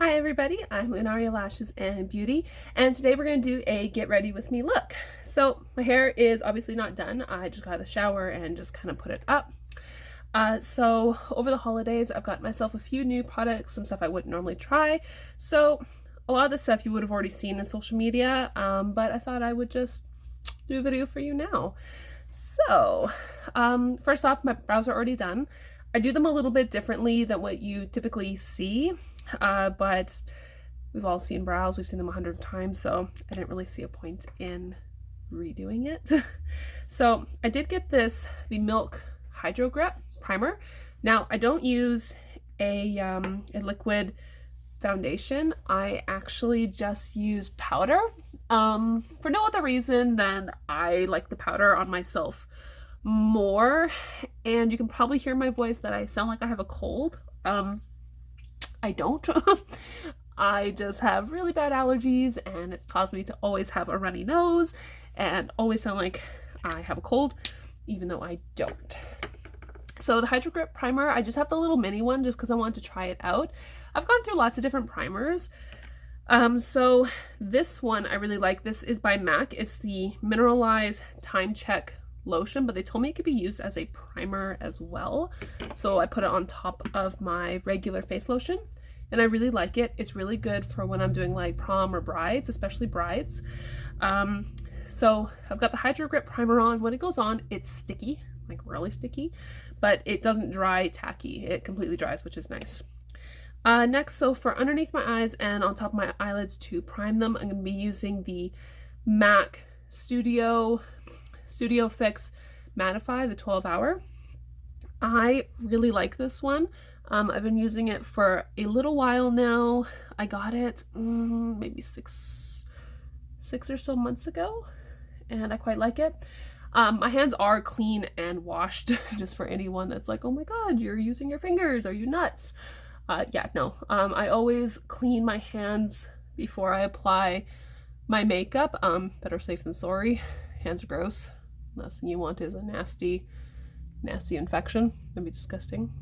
Hi everybody, I'm Lunaria Lashes and Beauty, and today we're going to do a get ready with me look. So my hair is obviously not done. I just got out of the shower and just kind of put it up. So over the holidays I've got myself a few new products, some stuff I wouldn't normally try. So a lot of the stuff you would have already seen in social media, but I thought I would just do a video for you now. So first off, my brows are already done. I do them a little bit differently than what you typically see. But we've all seen brows, we've seen them 100 times, so I didn't really see a point in redoing it. So I did get the Milk Hydro Grip Primer. Now I don't use a liquid foundation. I actually just use powder, for no other reason than I like the powder on myself more, and you can probably hear my voice that I sound like I have a cold. I don't. I just have really bad allergies, and it's caused me to always have a runny nose and always sound like I have a cold, even though I don't. So the Hydro Grip Primer, I just have the little mini one just because I wanted to try it out. I've gone through lots of different primers. So this one I really like. This is by MAC. It's the Mineralize Time Check Lotion, but they told me it could be used as a primer as well. So I put it on top of my regular face lotion, and I really like it. It's really good for when I'm doing like prom or brides, especially brides. So I've got the Hydro Grip Primer on. When it goes on, it's sticky, like really sticky, but it doesn't dry tacky. It completely dries, which is nice. Next, so for underneath my eyes and on top of my eyelids to prime them, I'm going to be using the MAC Studio Fix Mattify, the 12-hour. I really like this one. I've been using it for a little while now. I got it maybe six or so months ago, and I quite like it. My hands are clean and washed, just for anyone that's like, oh my god, you're using your fingers, are you nuts? Yeah, no. I always clean my hands before I apply my makeup. Better safe than sorry. Hands are gross. Last thing you want is a nasty infection. That'd be disgusting.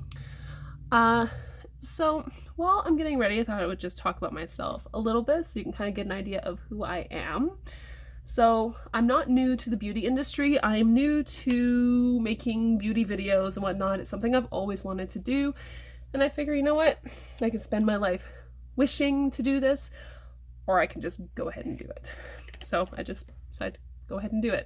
So while I'm getting ready, I thought I would just talk about myself a little bit so you can kind of get an idea of who I am. So I'm not new to the beauty industry. I am new to making beauty videos and whatnot. It's something I've always wanted to do. And I figure, you know what? I can spend my life wishing to do this, or I can just go ahead and do it. So I just decided to go ahead and do it.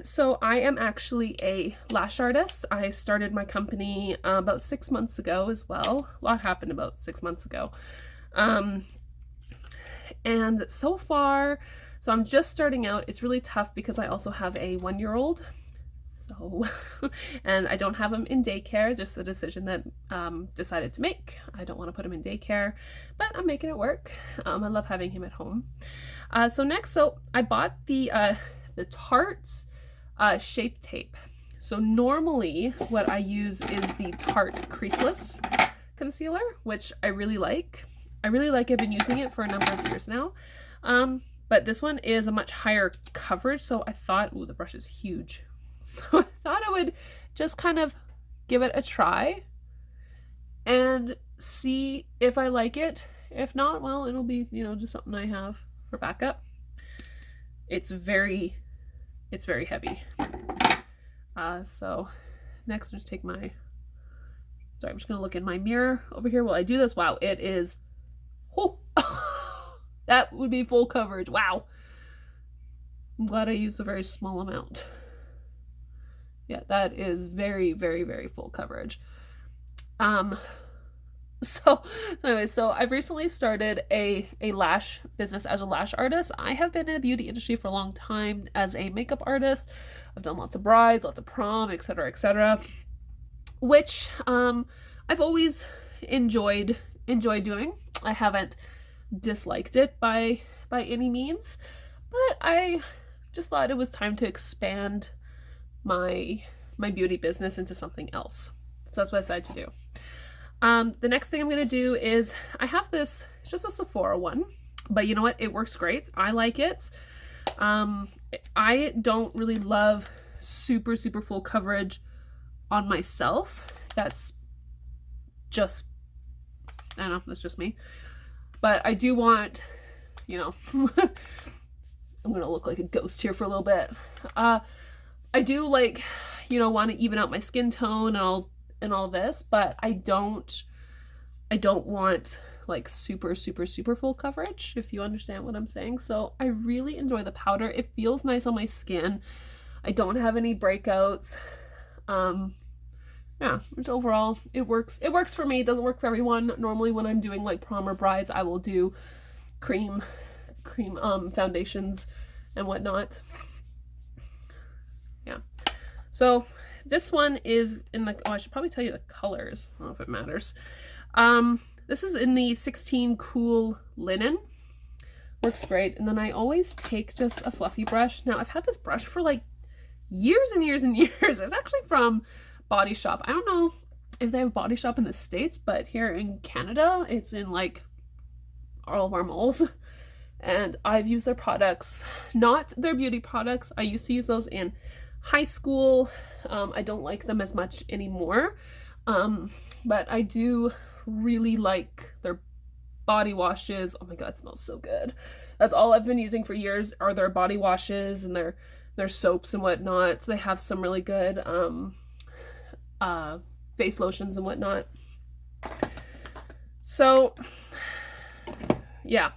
So I am actually a lash artist. I started my company about 6 months ago as well. A lot happened about 6 months ago. And so far, so I'm just starting out. It's really tough because I also have a 1-year-old. So, and I don't have him in daycare, just a decision that decided to make. I don't want to put him in daycare, but I'm making it work. I love having him at home. So next, I bought the Tarte Shape Tape. So normally what I use is the Tarte Creaseless Concealer, which I really like. I've been using it for a number of years now. But this one is a much higher coverage, so I thought, ooh, the brush is huge. So I thought I would just kind of give it a try and see if I like it. If not, well, it'll be, just something I have for backup. It's very heavy. So next I'm just take I'm just gonna look in my mirror over here while I do this. Wow, it is, oh, that would be full coverage. Wow. I'm glad I used a very small amount. Yeah, that is very, very, very full coverage. So I've recently started a lash business as a lash artist. I have been in the beauty industry for a long time as a makeup artist. I've done lots of brides, lots of prom, etc., which I've always enjoyed doing. I haven't disliked it by any means, but I just thought it was time to expand my beauty business into something else. So that's what I decided to do. The next thing I'm going to do is, I have this, it's just a Sephora one, but you know what? It works great. I like it. I don't really love super full coverage on myself. That's just I don't know, that's just me. But I do want, you know, I'm gonna look like a ghost here for a little bit. I do like, you know, want to even out my skin tone and all this, but I don't want like super full coverage, if you understand what I'm saying. So I really enjoy the powder. It feels nice on my skin. I don't have any breakouts. Yeah, which overall it works for me. It doesn't work for everyone. Normally when I'm doing like prom or brides, I will do cream foundations and whatnot. Yeah, so this one is in the, oh, I should probably tell you the colors. I don't know if it matters. This is in the 16 Cool Linen. Works great. And then I always take just a fluffy brush. Now I've had this brush for like years and years and years. It's actually from Body Shop. I don't know if they have Body Shop in the States, but here in Canada, it's in like all of our malls. And I've used their products, not their beauty products. I used to use those in high school. I don't like them as much anymore. But I do really like their body washes. Oh my god, it smells so good. That's all I've been using for years are their body washes and their soaps and whatnot. So they have some really good face lotions and whatnot. So yeah,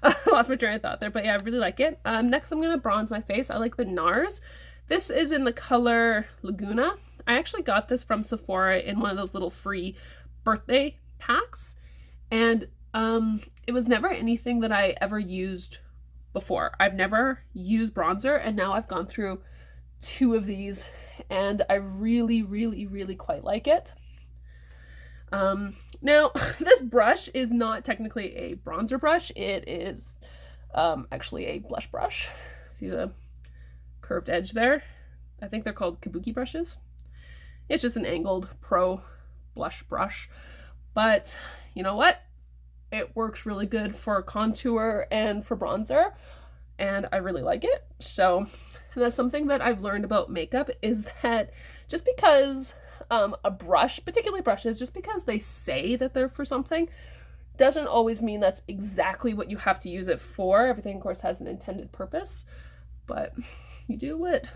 I lost my train of thought there, but yeah, I really like it. Next I'm gonna bronze my face. I like the NARS. This is in the color Laguna. I actually got this from Sephora in one of those little free birthday packs, and it was never anything that I ever used before. I've never used bronzer, and now I've gone through 2 of these and I really quite like it. Now this brush is not technically a bronzer brush. It is actually a blush brush. See the curved edge there? I think they're called kabuki brushes. It's just an angled pro blush brush, but you know what? It works really good for contour and for bronzer, and I really like it. So that's something that I've learned about makeup, is that just because a brush, particularly brushes, just because they say that they're for something, doesn't always mean that's exactly what you have to use it for. Everything, of course, has an intended purpose, but you do what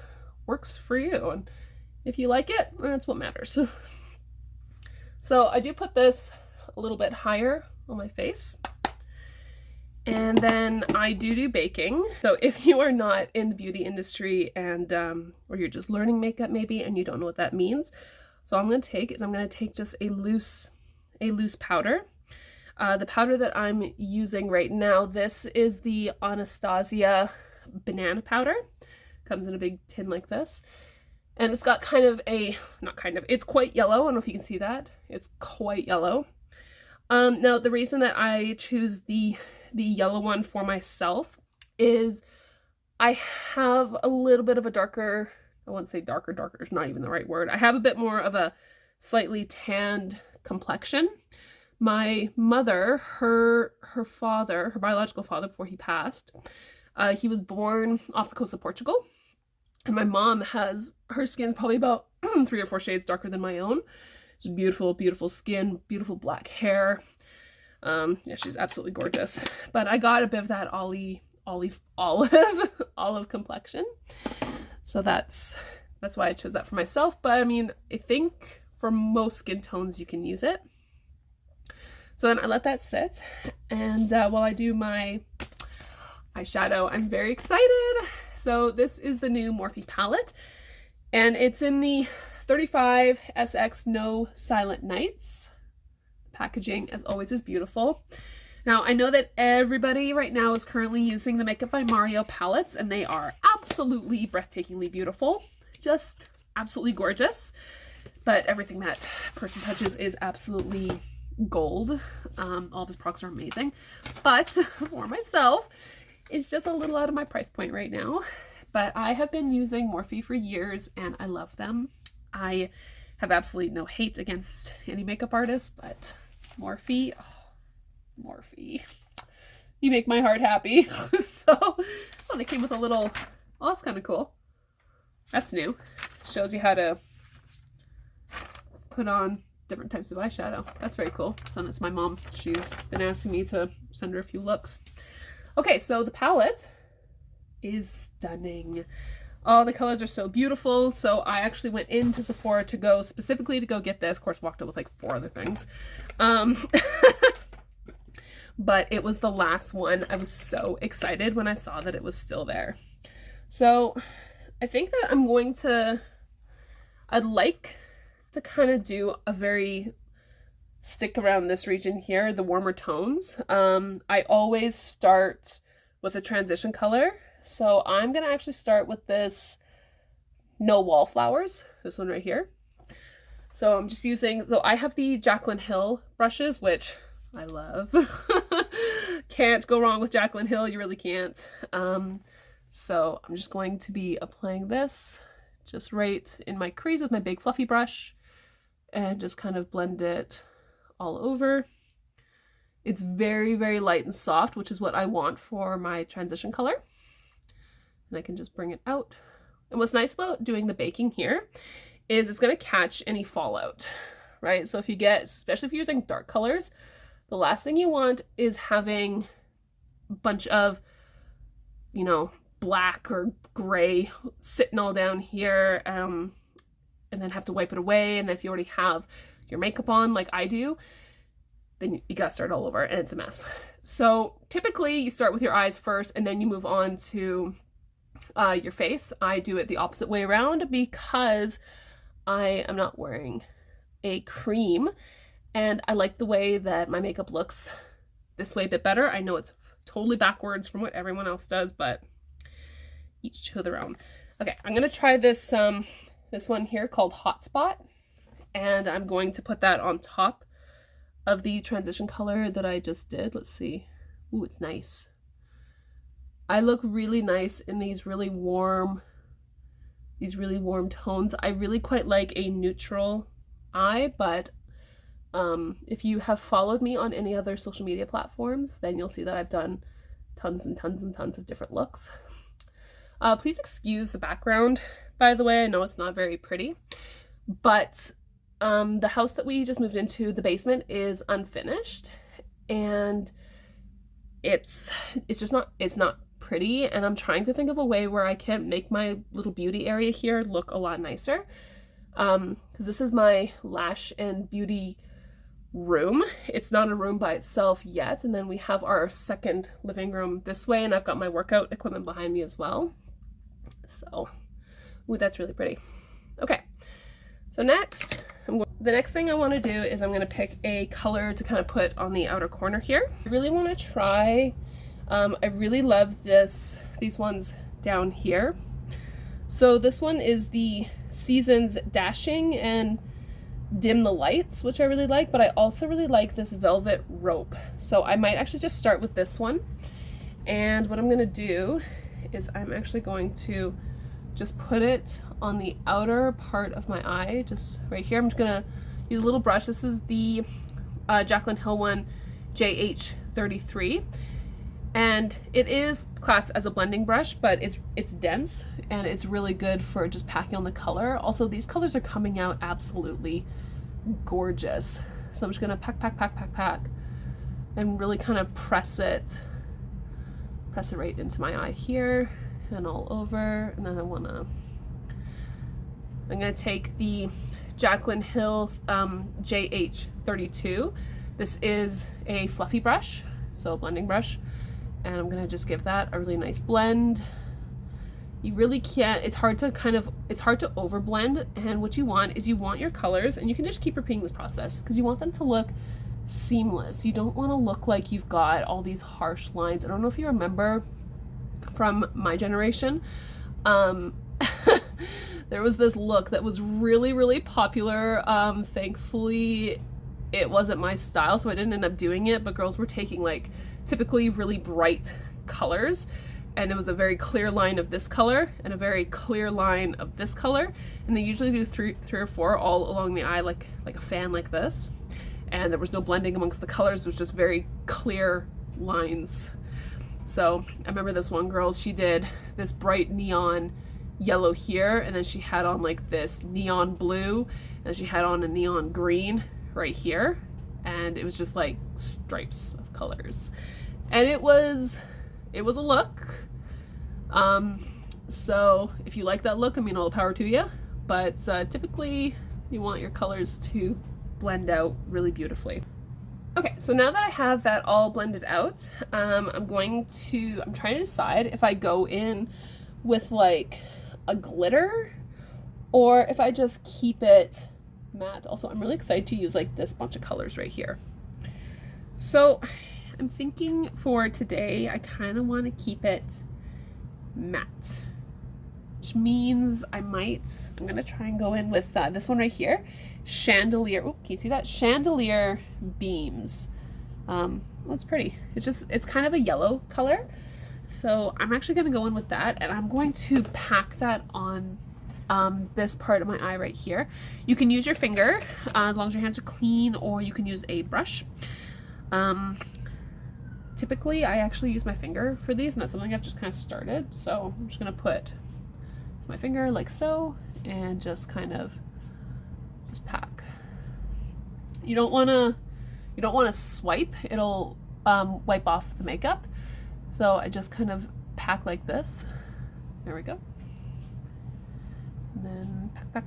works for you, and if you like it, that's what matters. So I do put this a little bit higher on my face. And then I do baking. So if you are not in the beauty industry and or you're just learning makeup maybe and you don't know what that means, so I'm going to take just a loose powder. The powder that I'm using right now, this is the Anastasia banana powder. Comes in a big tin like this. And it's got kind of a, it's quite yellow. I don't know if you can see that. It's quite yellow. Now the reason that I choose the yellow one for myself is I have a little bit of a darker, I wouldn't say darker is not even the right word. I have a bit more of a slightly tanned complexion. My mother, her father, her biological father before he passed, he was born off the coast of Portugal. And my mom has, her skin's probably about 3 or 4 shades darker than my own. Just beautiful skin, beautiful black hair. Yeah, she's absolutely gorgeous. But I got a bit of that olive complexion. So that's why I chose that for myself. But I mean, I think for most skin tones you can use it. So then I let that sit, and while I do my eyeshadow, I'm very excited. So this is the new Morphe palette, and it's in the 35 SX No Silent Nights. The packaging, as always, is beautiful. Now, I know that everybody right now is currently using the Makeup by Mario palettes, and they are absolutely breathtakingly beautiful. Just absolutely gorgeous. But everything that person touches is absolutely gold. All of his products are amazing. But for myself, it's just a little out of my price point right now. But I have been using Morphe for years, and I love them. I have absolutely no hate against any makeup artist, but Morphe, oh, Morphe, you make my heart happy. So, oh, they came with a little, oh, that's kind of cool. That's new. Shows you how to put on different types of eyeshadow. That's very cool. So that's my mom. She's been asking me to send her a few looks. Okay, so the palette is stunning. All the colors are so beautiful. So I actually went into Sephora to go specifically to go get this. Of course, walked out with like 4 other things. But it was the last one. I was so excited when I saw that it was still there. So I think that I'd like to kind of do a very stick around this region here, the warmer tones. I always start with a transition color. So I'm going to actually start with this No Wallflowers, this one right here. So I'm just using, so I have the Jaclyn Hill brushes, which I love. Can't go wrong with Jaclyn Hill, you really can't. So I'm just going to be applying this just right in my crease with my big fluffy brush and just kind of blend it all over. It's very, very light and soft, which is what I want for my transition color. And I can just bring it out. And what's nice about doing the baking here is it's going to catch any fallout, right? So if you get, especially if you're using dark colors, the last thing you want is having a bunch of, you know, black or gray sitting all down here, and then have to wipe it away. And then if you already have your makeup on like I do, then you gotta start all over and it's a mess. So typically you start with your eyes first and then you move on to your face. I do it the opposite way around because I am not wearing a cream and I like the way that my makeup looks this way a bit better. I know it's totally backwards from what everyone else does, but each to their own. Okay, I'm gonna try this this one here called Hotspot, and I'm going to put that on top of the transition color that I just did. Let's see. Ooh, it's nice. I look really nice in these really warm tones. I really quite like a neutral eye, but if you have followed me on any other social media platforms, then you'll see that I've done tons and tons and tons of different looks. Please excuse the background, by the way. I know it's not very pretty, but the house that we just moved into, the basement, is unfinished, and it's not pretty, and I'm trying to think of a way where I can make my little beauty area here look a lot nicer, because this is my lash and beauty room. It's not a room by itself yet, and then we have our second living room this way, and I've got my workout equipment behind me as well. So, ooh, that's really pretty. Okay, so next, the next thing I want to do is I'm going to pick a color to kind of put on the outer corner here. I really want to try, I really love these ones down here. So this one is the Seasons Dashing and Dim the Lights, which I really like, but I also really like this Velvet Rope. So I might actually just start with this one. And what I'm going to do is I'm actually going to just put it on the outer part of my eye, just right here. I'm just going to use a little brush. This is the Jaclyn Hill one, JH33. And it is classed as a blending brush, but it's dense and it's really good for just packing on the color. Also, these colors are coming out absolutely gorgeous. So I'm just gonna pack and really kind of press it right into my eye here and all over. And then I'm gonna take the Jaclyn Hill JH32. This is a fluffy brush, so a blending brush. And I'm gonna just give that a really nice blend. You really can't, it's hard to overblend, and what you want is you want your colors, and you can just keep repeating this process because you want them to look seamless. You don't want to look like you've got all these harsh lines. I don't know if you remember from my generation, there was this look that was really, really popular. Thankfully it wasn't my style, so I didn't end up doing it, but girls were taking like typically really bright colors, and it was a very clear line of this color and a very clear line of this color, and they usually do three or four all along the eye, like a fan like this, and there was no blending amongst the colors. It was just very clear lines. So I remember this one girl, she did this bright neon yellow here, and then she had on like this neon blue, and she had on a neon green, right here, and it was just like stripes of colors, and it was a look. So if you like that look, I mean, all the power to you, but typically you want your colors to blend out really beautifully. Okay, so now that I have that all blended out, I'm trying to decide if I go in with like a glitter or if I just keep it matte. Also, I'm really excited to use like this bunch of colors right here. So I'm thinking for today, I kind of want to keep it matte, which means I'm gonna try and go in with this one right here, Chandelier. Oh, can you see that? Chandelier Beams. Well, it's pretty. It's kind of a yellow color. So I'm actually gonna go in with that, and I'm going to pack that on this part of my eye right here. You can use your finger as long as your hands are clean, or you can use a brush. Typically I actually use my finger for these, and that's something I've just kind of started. So I'm just gonna put my finger like so, and just kind of just pack. You don't want to swipe, it'll wipe off the makeup. So I just kind of pack like this. There we go. And then pack.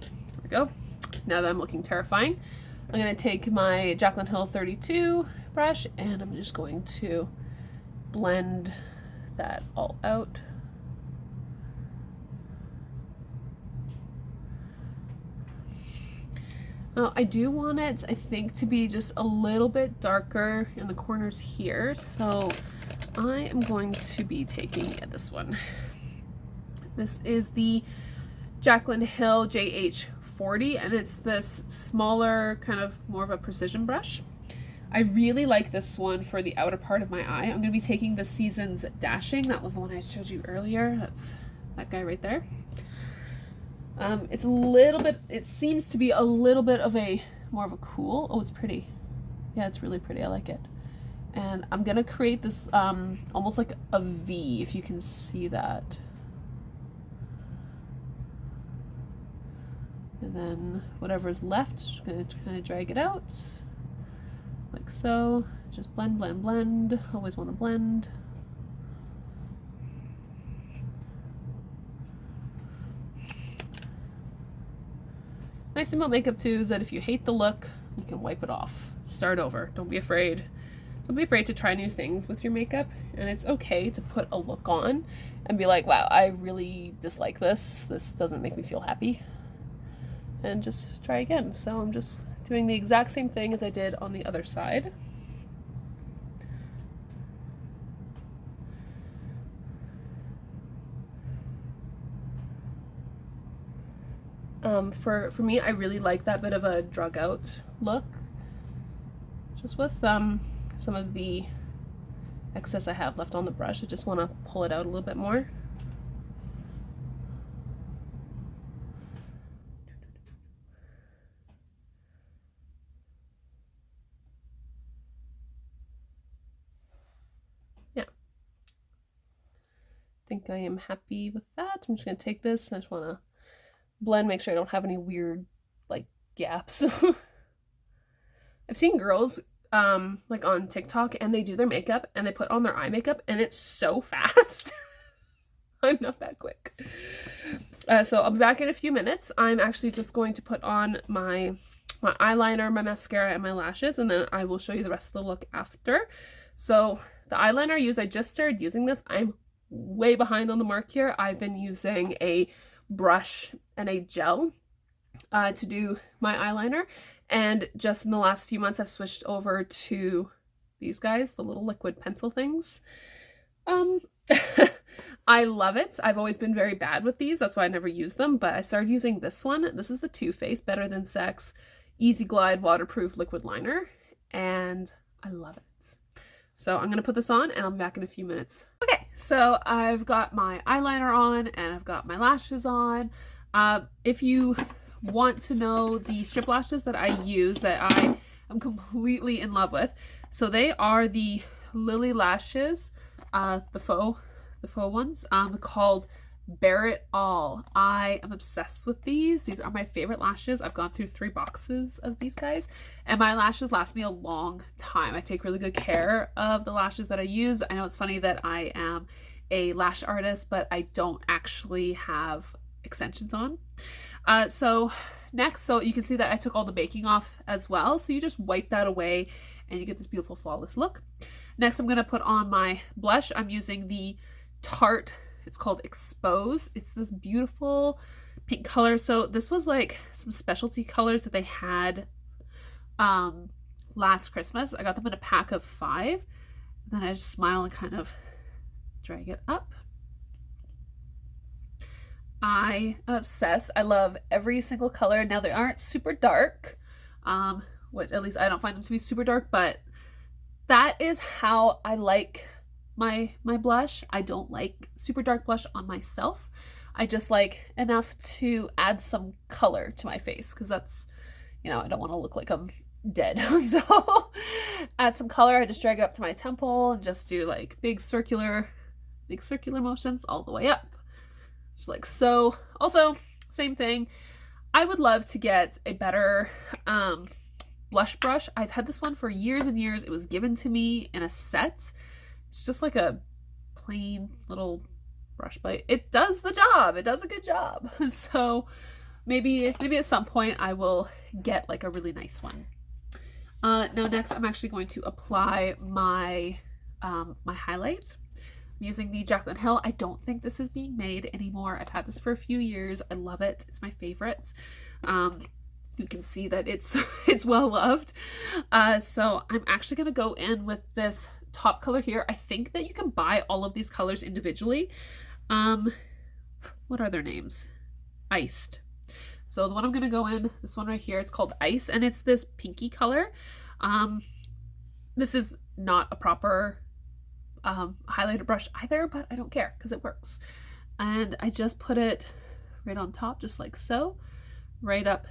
There we go. Now that I'm looking terrifying, I'm going to take my Jaclyn Hill 32 brush, and I'm just going to blend that all out. Now, I do want it, I think, to be just a little bit darker in the corners here, so I am going to be taking this one. This is the Jaclyn Hill JH40, and it's this smaller, kind of more of a precision brush. I really like this one for the outer part of my eye. I'm going to be taking the Seasons Dashing. That was the one I showed you earlier. That's that guy right there. It's a little bit, it seems to be a little bit of a more of a cool. Oh, it's pretty. Yeah, it's really pretty. I like it. And I'm going to create this almost like a V, if you can see that. And then whatever's left, just going to kind of drag it out like so. Just blend, blend, blend. Always want to blend. Nice thing about makeup too is that if you hate the look, you can wipe it off. Start over. Don't be afraid. Don't be afraid to try new things with your makeup, and it's okay to put a look on and be like, wow, I really dislike this. This doesn't make me feel happy. And just try again. So I'm just doing the exact same thing as I did on the other side. For me, I really like that bit of a drug out look. Just with some of the excess I have left on the brush, I just want to pull it out a little bit more. Yeah. I think I am happy with that. I'm just going to take this, and I just want to blend, make sure I don't have any weird like gaps. I've seen girls like on TikTok, and they do their makeup and they put on their eye makeup, and it's so fast. I'm not that quick. So I'll be back in a few minutes. I'm actually just going to put on my eyeliner, my mascara, and my lashes, and then I will show you the rest of the look after. So the eyeliner I use, I just started using this. I'm way behind on the mark here. I've been using a brush and a gel to do my eyeliner, and just in the last few months I've switched over to these guys, the little liquid pencil things. I love it. I've always been very bad with these, that's why I never use them, but I started using this one. This is the Too Faced Better Than Sex Easy Glide Waterproof Liquid Liner, and I love it. So I'm going to put this on, and I'll be back in a few minutes. Okay, so I've got my eyeliner on, and I've got my lashes on. If you want to know the strip lashes that I use, that I am completely in love with, so they are the Lily Lashes the faux ones, called Bear It All. I am obsessed with these. These are my favorite lashes. I've gone through 3 boxes of these guys, and my lashes last me a long time. I take really good care of the lashes that I use. I know it's funny that I am a lash artist, but I don't actually have extensions on. So next, so you can see that I took all the baking off as well. So you just wipe that away and you get this beautiful flawless look. Next, I'm going to put on my blush. I'm using the Tarte, it's called Expose. It's this beautiful pink color. So this was like some specialty colors that they had last Christmas. I got them in a pack of 5. And then I just smile and kind of drag it up. I am obsessed. I love every single color. Now they aren't super dark, which at least I don't find them to be super dark, but that is how I like my blush. I don't like super dark blush on myself. I just like enough to add some color to my face because that's, you know, I don't want to look like I'm dead. So add some color. I just drag it up to my temple and just do like big circular motions all the way up. Just like so. Also, same thing. I would love to get a better blush brush. I've had this one for years and years. It was given to me in a set. It's just like a plain little brush, but it does the job. It does a good job. So maybe at some point I will get like a really nice one. Now next I'm actually going to apply my my highlight. I'm using the Jaclyn Hill. I don't think this is being made anymore. I've had this for a few years. I love it. It's my favorite. You can see that it's it's well loved. So I'm actually going to go in with this top color here. I think that you can buy all of these colors individually. What are their names? Iced. So the one I'm going to go in, this one right here, it's called Ice, and it's this pinky color. This is not a proper highlighter brush either, but I don't care because it works. And I just put it right on top, just like so, right up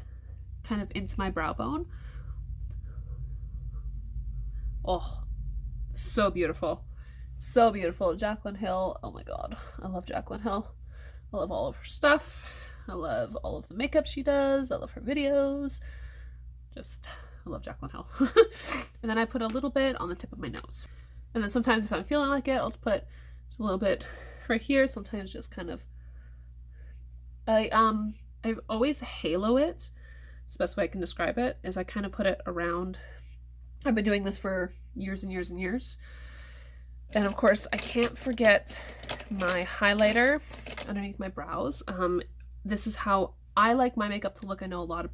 kind of into my brow bone. Oh, so beautiful. So beautiful. Jaclyn Hill. Oh my god. I love Jaclyn Hill. I love all of her stuff. I love all of the makeup she does. I love her videos. Just, I love Jaclyn Hill. And then I put a little bit on the tip of my nose. And then sometimes if I'm feeling like it, I'll put just a little bit right here. Sometimes just kind of, I always halo it. It's the best way I can describe it is I kind of put it around. I've been doing this for years and years and years. And of course I can't forget my highlighter underneath my brows. This is how I like my makeup to look. I know a lot of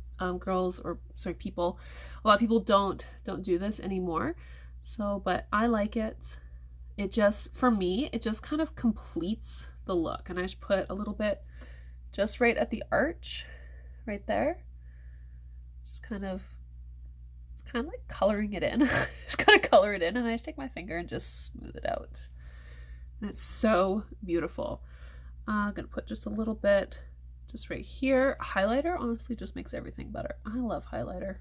people, a lot of people don't do this anymore. So, but I like it. It just, for me, it just kind of completes the look. And I just put a little bit just right at the arch, right there. Just kind of, it's kind of like coloring it in. Just kind of color it in, and I just take my finger and just smooth it out. And it's so beautiful. I'm gonna put just a little bit just right here. Highlighter honestly just makes everything better. I love highlighter.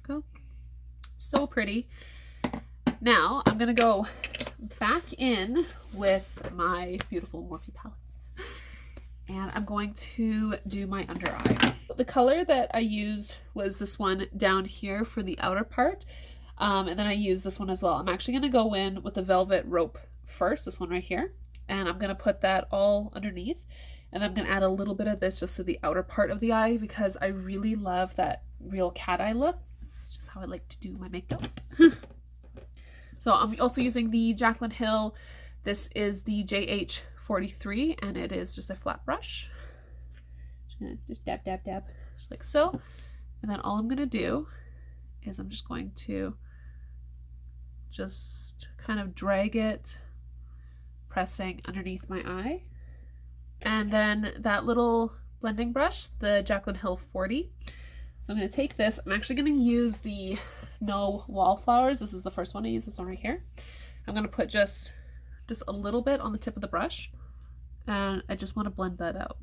Go. So pretty. Now I'm gonna go back in with my beautiful Morphe palettes, and I'm going to do my under eye. The color that I used was this one down here for the outer part, and then I used this one as well. I'm actually gonna go in with the Velvet Rope first, this one right here, and I'm gonna put that all underneath, and I'm gonna add a little bit of this just to the outer part of the eye because I really love that real cat eye look. How I like to do my makeup. So I'm also using the Jaclyn Hill. This is the JH43 and it is just a flat brush. Just dab, dab, dab, just like so. And then all I'm gonna do is I'm just going to just kind of drag it, pressing underneath my eye. And then that little blending brush, the Jaclyn Hill 40. So I'm going to take this. I'm actually going to use the No Wallflowers. This is the first one I use, this one right here. I'm going to put just a little bit on the tip of the brush. And I just want to blend that out.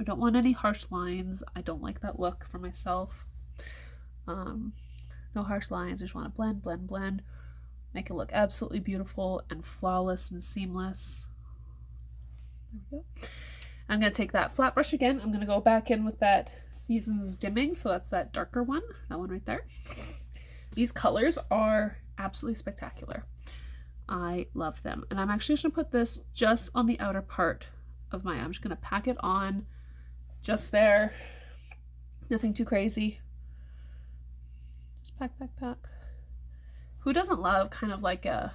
I don't want any harsh lines. I don't like that look for myself. No harsh lines. I just want to blend, blend, blend make it look absolutely beautiful and flawless and seamless. There we go. I'm going to take that flat brush again. I'm going to go back in with that Seasons Dimming. So that's that darker one, that one right there. These colors are absolutely spectacular. I love them. And I'm actually just going to put this just on the outer part of my eye. I'm just going to pack it on just there. Nothing too crazy. Just pack, pack, pack. Who doesn't love kind of like a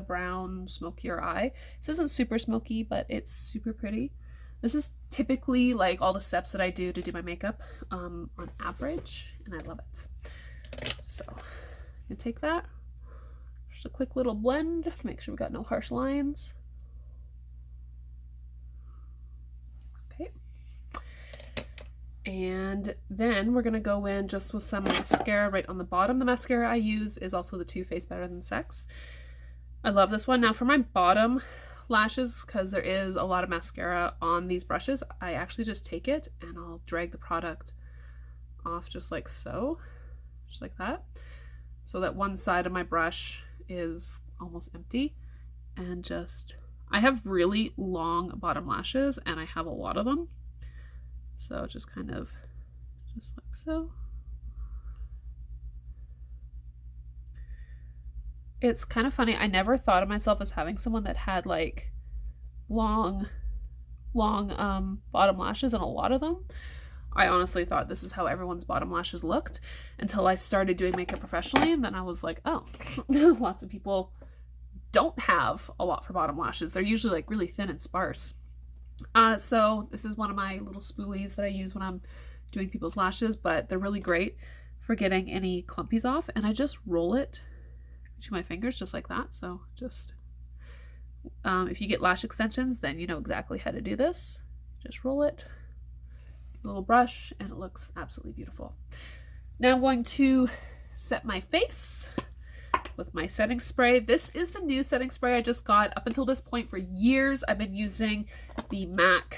brown, smokier eye? This isn't super smoky, but it's super pretty. This is typically like all the steps that I do to do my makeup on average, and I love it. So I'm gonna take that, just a quick little blend, make sure we got no harsh lines. Okay. And then we're gonna go in just with some mascara right on the bottom. The mascara I use is also the Too Faced Better Than Sex. I love this one. Now for my bottom lashes, because there is a lot of mascara on these brushes, I actually just take it and I'll drag the product off just like so, just like that, so that one side of my brush is almost empty. And just, I have really long bottom lashes and I have a lot of them, so just kind of just like so. It's kind of funny, I never thought of myself as having someone that had like long bottom lashes, and a lot of them. I honestly thought this is how everyone's bottom lashes looked until I started doing makeup professionally, and then I was like, oh, lots of people don't have a lot for bottom lashes. They're usually like really thin and sparse. So this is one of my little spoolies that I use when I'm doing people's lashes, but they're really great for getting any clumpies off, and I just roll it to my fingers just like that. So just if you get lash extensions, then you know exactly how to do this. Just roll it, little brush, and it looks absolutely beautiful. Now I'm going to set my face with my setting spray. This is the new setting spray I just got. Up until this point, for years, I've been using the MAC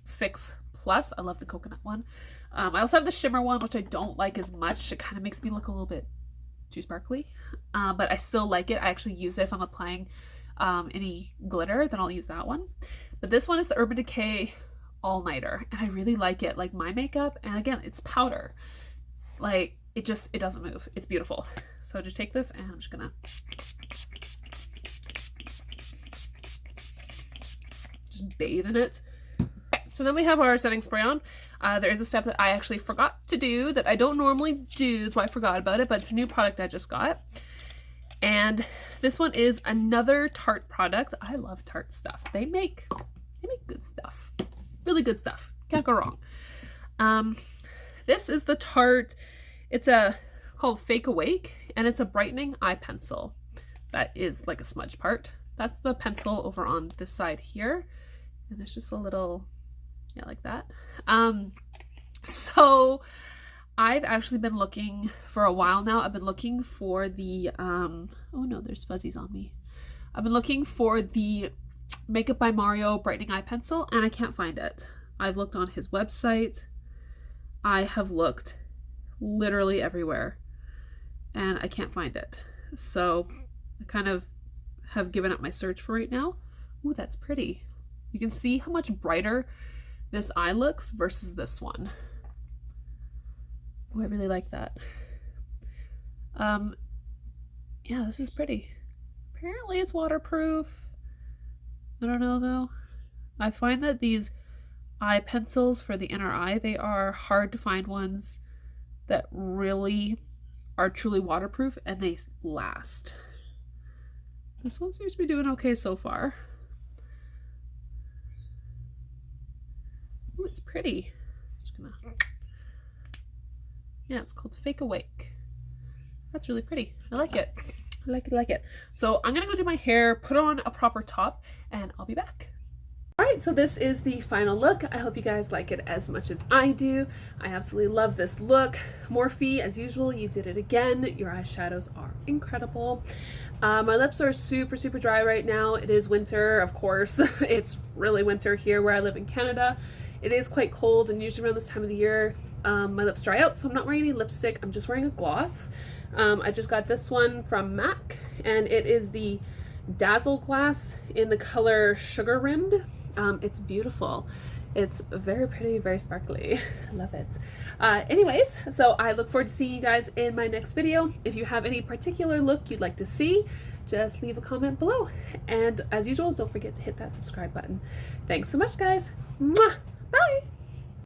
Fix Plus. I love the coconut one. I also have the shimmer one, which I don't like as much. It kind of makes me look a little bit too sparkly, but I still like it. I actually use it if I'm applying any glitter, then I'll use that one. But this one is the Urban Decay All Nighter, and I really like it. Like my makeup, and again, it's powder. Like it doesn't move. It's beautiful. So just take this, and I'm just gonna just bathe in it. Okay, so then we have our setting spray on. There is a step that I actually forgot to do that I don't normally do, so I forgot about it, but it's a new product I just got. And this one is another Tarte product. I love Tarte stuff. They make good stuff. Really good stuff. Can't go wrong. This is the Tarte, it's called Fake Awake, and it's a brightening eye pencil. That is like a smudge part. That's the pencil over on this side here. And it's just a little, yeah, like that. So I've actually been looking for a while now. I've been looking for the, oh no, there's fuzzies on me. I've been looking for the Makeup by Mario brightening eye pencil, and I can't find it. I've looked on his website. I have looked literally everywhere, and I can't find it. So I kind of have given up my search for right now. Ooh, that's pretty. You can see how much brighter this eye looks versus this one. Oh, I really like that. Yeah, this is pretty. Apparently it's waterproof. I don't know though. I find that these eye pencils for the inner eye, they are hard to find ones that really are truly waterproof and they last. This one seems to be doing okay so far. Ooh, it's pretty. Just gonna... Yeah, it's called Fake Awake. That's really pretty. I like it. I like it, I like it. So I'm gonna go do my hair, put on a proper top, and I'll be back. Alright, so this is the final look. I hope you guys like it as much as I do. I absolutely love this look. Morphe, as usual, you did it again. Your eyeshadows are incredible. My lips are super dry right now. It is winter, of course. It's really winter here where I live in Canada. It is quite cold, and usually around this time of the year, my lips dry out, so I'm not wearing any lipstick. I'm just wearing a gloss. I just got this one from MAC. and it is the Dazzle Glass in the color Sugar Rimmed. It's beautiful. It's very pretty, very sparkly. I love it. Anyways, so I look forward to seeing you guys in my next video. If you have any particular look you'd like to see, just leave a comment below. And as usual, don't forget to hit that subscribe button. Thanks so much, guys. Mwah! Bye!